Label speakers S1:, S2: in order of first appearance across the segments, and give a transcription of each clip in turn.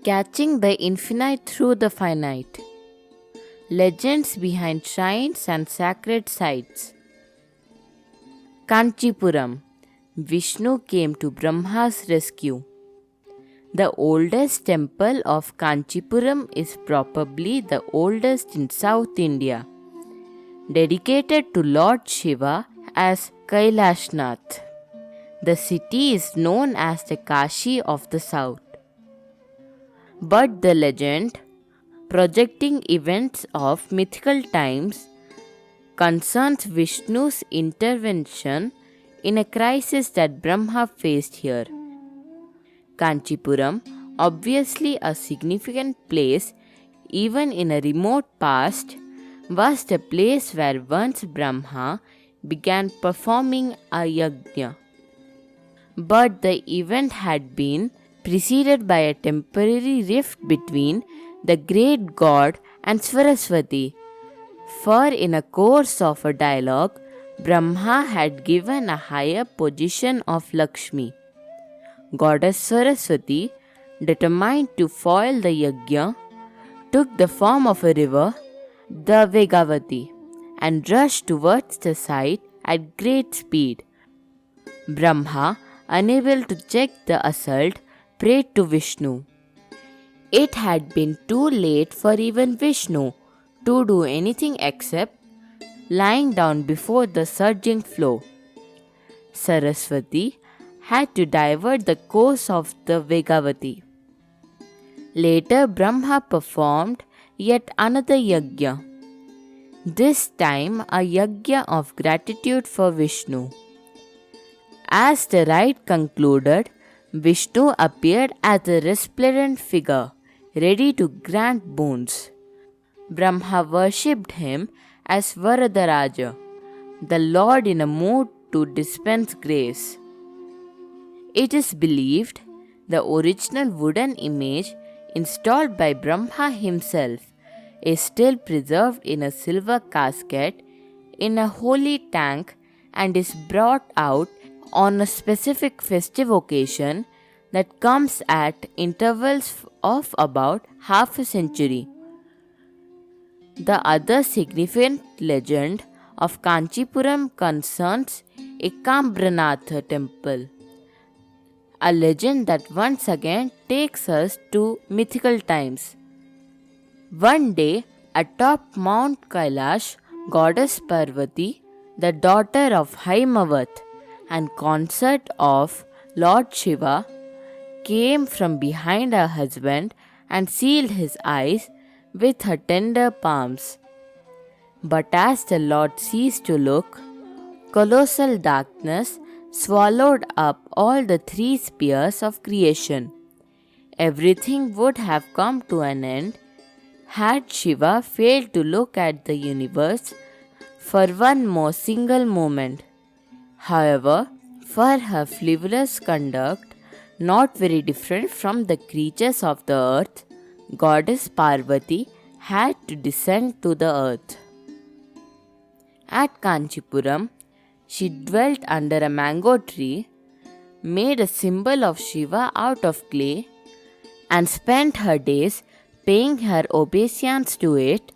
S1: Catching the infinite through the finite. Legends behind shrines and sacred sites. Kanchipuram. Vishnu came to Brahma's rescue. The oldest temple of Kanchipuram is probably the oldest in South India, dedicated to Lord Shiva as Kailashnath. The city is known as the Kashi of the South. But the legend, projecting events of mythical times, concerns Vishnu's intervention in a crisis that Brahma faced here. Kanchipuram, obviously a significant place even in a remote past, was the place where once Brahma began performing a yajna. But the event had been preceded by a temporary rift between the great god and Saraswati. For in a course of a dialogue, Brahma had given a higher position of Lakshmi. Goddess Saraswati, determined to foil the yajna, took the form of a river, the Vegavati, and rushed towards the site at great speed. Brahma, unable to check the assault, prayed to Vishnu. It had been too late for even Vishnu to do anything except lying down before the surging flow. Saraswati had to divert the course of the Vegavati. Later, Brahma performed yet another yajna, this time a yajna of gratitude for Vishnu. As the rite concluded, Vishnu appeared as a resplendent figure, ready to grant boons. Brahma worshipped him as Varadaraja, the Lord in a mood to dispense grace. It is believed the original wooden image installed by Brahma himself is still preserved in a silver casket in a holy tank and is brought out on a specific festive occasion that comes at intervals of about half a century. The other significant legend of Kanchipuram concerns Ekambranatha temple, a legend that once again takes us to mythical times. One day, atop Mount Kailash, goddess Parvati, the daughter of Haimavat and consort of Lord Shiva, came from behind her husband and sealed his eyes with her tender palms. But as the Lord ceased to look, colossal darkness swallowed up all the three spheres of creation. Everything would have come to an end had Shiva failed to look at the universe for one more single moment. However, for her frivolous conduct, not very different from the creatures of the earth, Goddess Parvati had to descend to the earth. At Kanchipuram, she dwelt under a mango tree, made a symbol of Shiva out of clay, and spent her days paying her obeisance to it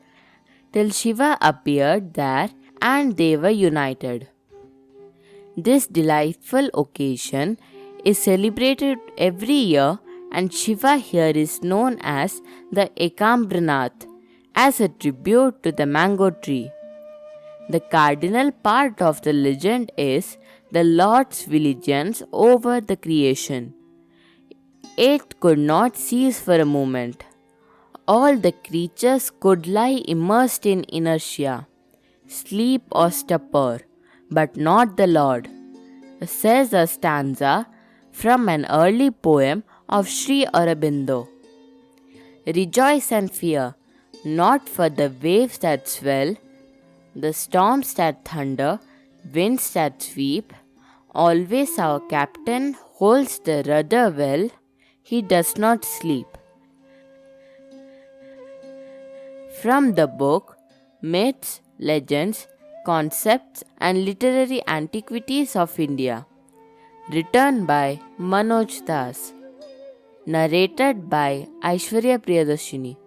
S1: till Shiva appeared there and they were united. This delightful occasion is celebrated every year, and Shiva here is known as the Ekambranath as a tribute to the mango tree. The cardinal part of the legend is the Lord's vigilance over the creation. It could not cease for a moment. All the creatures could lie immersed in inertia, sleep or stupor, but not the Lord, says a stanza from an early poem of Sri Aurobindo. Rejoice and fear, not for the waves that swell, the storms that thunder, winds that sweep. Always our captain holds the rudder well, he does not sleep. From the book Myths, Legends, Concepts and Literary Antiquities of India, written by Manoj Das. narrated by Aishwarya Priyadarshini.